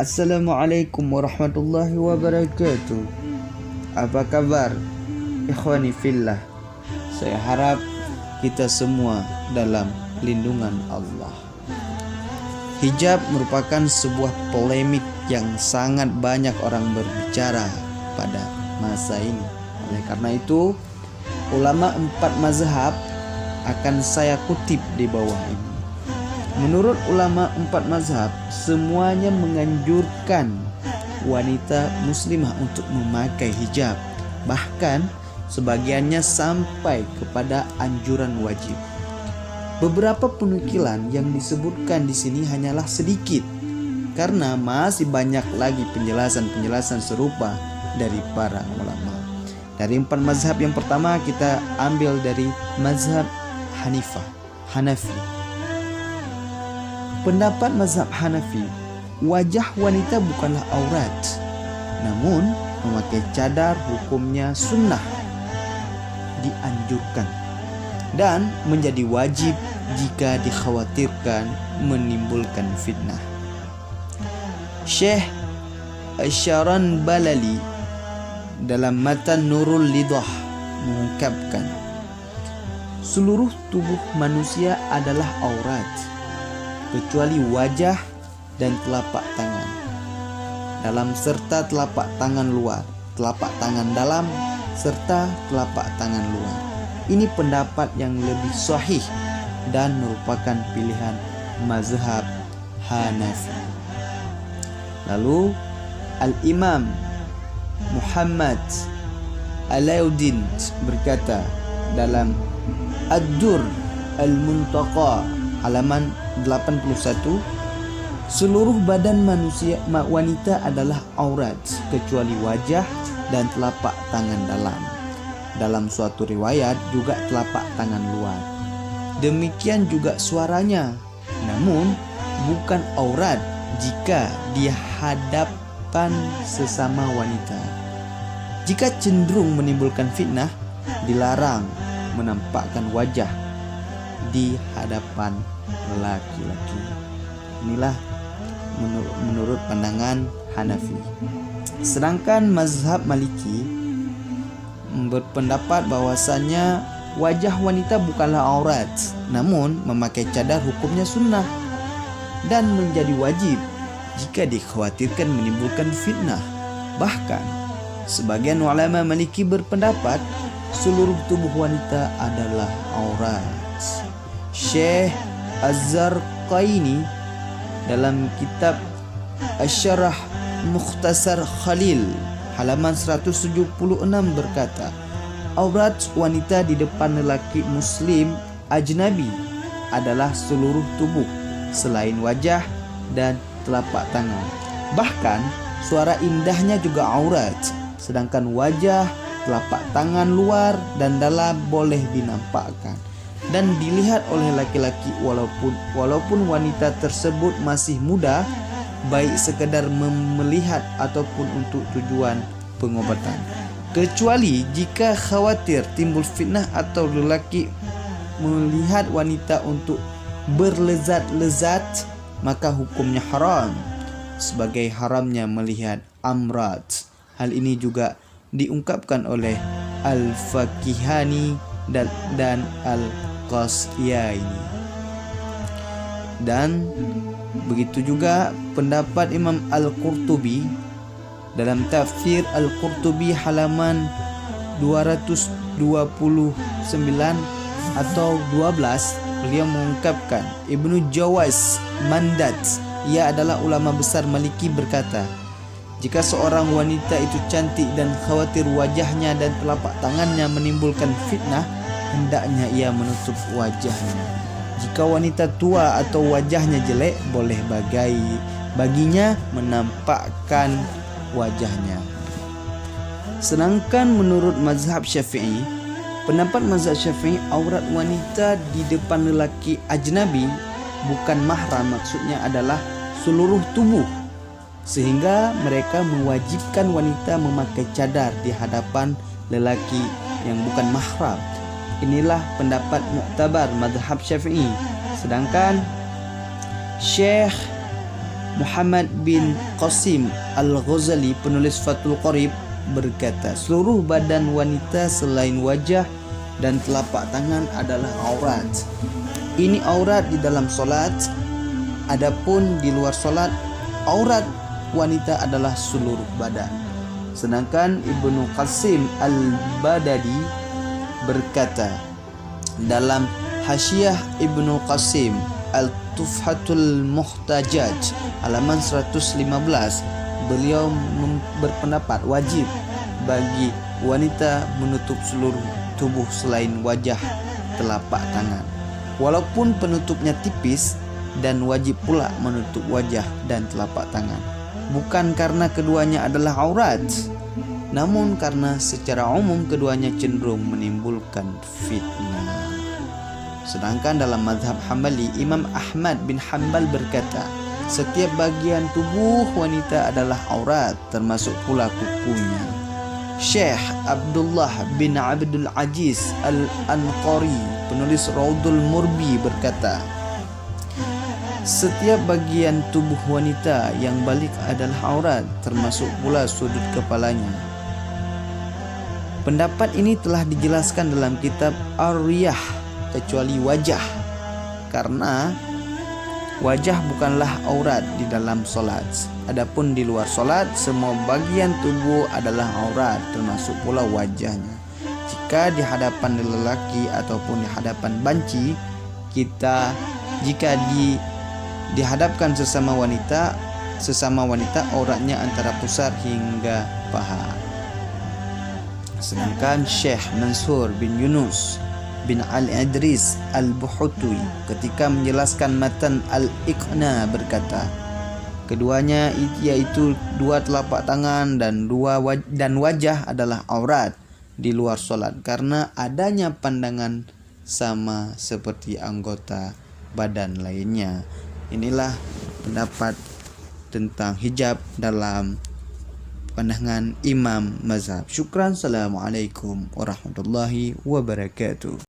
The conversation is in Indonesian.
Assalamualaikum warahmatullahi wabarakatuh. Apa kabar ikhwani fillah? Saya harap kita semua dalam lindungan Allah. Hijab merupakan sebuah polemik yang sangat banyak orang berbicara pada masa ini. Oleh karena itu, ulama 4 mazhab akan saya kutip di bawah ini. Menurut ulama 4 mazhab, semuanya menganjurkan wanita muslimah untuk memakai hijab. Bahkan sebagiannya sampai kepada anjuran wajib. Beberapa penukilan yang disebutkan di sini hanyalah sedikit, karena masih banyak lagi penjelasan-penjelasan serupa dari para ulama. Dari 4 mazhab yang pertama kita ambil dari mazhab Hanafi. Pendapat mazhab Hanafi, wajah wanita bukanlah aurat, namun memakai cadar hukumnya sunnah, dianjurkan, dan menjadi wajib jika dikhawatirkan menimbulkan fitnah. Syekh Asyaran Balali dalam matan Nurul Lidah mengungkapkan, seluruh tubuh manusia adalah aurat, kecuali wajah dan telapak tangan dalam serta telapak tangan luar, telapak tangan dalam serta telapak tangan luar. Ini pendapat yang lebih sahih dan merupakan pilihan mazhab Hanafi. Lalu Al-Imam Muhammad Alauddin berkata dalam Ad-Dur Al-Muntaqa halaman 81, seluruh badan manusia wanita adalah aurat kecuali wajah dan telapak tangan dalam. Dalam suatu riwayat juga telapak tangan luar. Demikian juga suaranya, namun bukan aurat jika di hadapan sesama wanita. Jika cenderung menimbulkan fitnah, dilarang menampakkan wajah di hadapan laki-laki. Inilah menurut pandangan Hanafi. Sedangkan mazhab Maliki berpendapat bahwasannya wajah wanita bukanlah aurat, namun memakai cadar hukumnya sunnah dan menjadi wajib jika dikhawatirkan menimbulkan fitnah. Bahkan sebagian ulama Maliki berpendapat seluruh tubuh wanita adalah aurat. Syekh Az-Zarqaini dalam kitab Asy-Syarah Mukhtasar Khalil halaman 176 berkata, aurat wanita di depan lelaki muslim ajnabi adalah seluruh tubuh selain wajah dan telapak tangan. Bahkan suara indahnya juga aurat, sedangkan wajah, telapak tangan luar dan dalam boleh dinampakkan dan dilihat oleh laki-laki walaupun wanita tersebut masih muda, baik sekedar melihat ataupun untuk tujuan pengobatan. Kecuali jika khawatir timbul fitnah atau lelaki melihat wanita untuk berlezat-lezat, maka hukumnya haram, sebagai haramnya melihat amrat. Hal ini juga diungkapkan oleh Al-Fakihani dan Al-Qasyaini. Dan begitu juga pendapat Imam Al-Qurtubi dalam tafsir Al-Qurtubi halaman 229 atau 12, beliau mengungkapkan, Ibnu Jawaz Mandat, ia adalah ulama besar Maliki, berkata, jika seorang wanita itu cantik dan khawatir wajahnya dan telapak tangannya menimbulkan fitnah, hendaknya ia menutup wajahnya. Jika wanita tua atau wajahnya jelek, boleh baginya menampakkan wajahnya. Sedangkan menurut mazhab Syafi'i, pendapat mazhab Syafi'i, aurat wanita di depan lelaki ajnabi bukan mahram, maksudnya adalah seluruh tubuh, sehingga mereka mewajibkan wanita memakai cadar di hadapan lelaki yang bukan mahram. Inilah pendapat muktabar mazhab Syafi'i. Sedangkan Syekh Muhammad bin Qasim Al-Ghazali, penulis Fathul Qorib, berkata, seluruh badan wanita selain wajah dan telapak tangan adalah aurat. Ini aurat di dalam solat. Adapun di luar solat, aurat wanita adalah seluruh badan. Sedangkan Ibnu Qasim Al-Badadi berkata dalam Hasyiah Ibnu Qasim Al-Tuhfatul Muhtajaj halaman 115, beliau berpendapat wajib bagi wanita menutup seluruh tubuh selain wajah, telapak tangan, walaupun penutupnya tipis, dan wajib pula menutup wajah dan telapak tangan, bukan karena keduanya adalah aurat, namun karena secara umum keduanya cenderung menimbulkan fitnah. Sedangkan dalam mazhab Hambali, Imam Ahmad bin Hanbal berkata, setiap bagian tubuh wanita adalah aurat, termasuk pula kukunya. Syekh Abdullah bin Abdul Aziz Al-Anqari, penulis Raudul Murbi, berkata, setiap bagian tubuh wanita yang balik adalah aurat, termasuk pula sudut kepalanya. Pendapat ini telah dijelaskan dalam kitab Ar-Riyah, kecuali wajah, karena wajah bukanlah aurat di dalam solat. Adapun di luar solat, semua bagian tubuh adalah aurat, termasuk pula wajahnya. Jika di hadapan lelaki ataupun di hadapan banci, jika dihadapkan sesama wanita, auratnya antara pusar hingga paha. Sedangkan Syekh Mansur bin Yunus bin Al-Idris Al-Buhutui ketika menjelaskan matan Al-Iqna berkata, keduanya yaitu dua telapak tangan dan wajah adalah aurat di luar solat, karena adanya pandangan sama seperti anggota badan lainnya. Inilah pendapat tentang hijab dalam pandangan Imam Mazhab. Syukran. Assalamualaikum warahmatullahi wabarakatuh.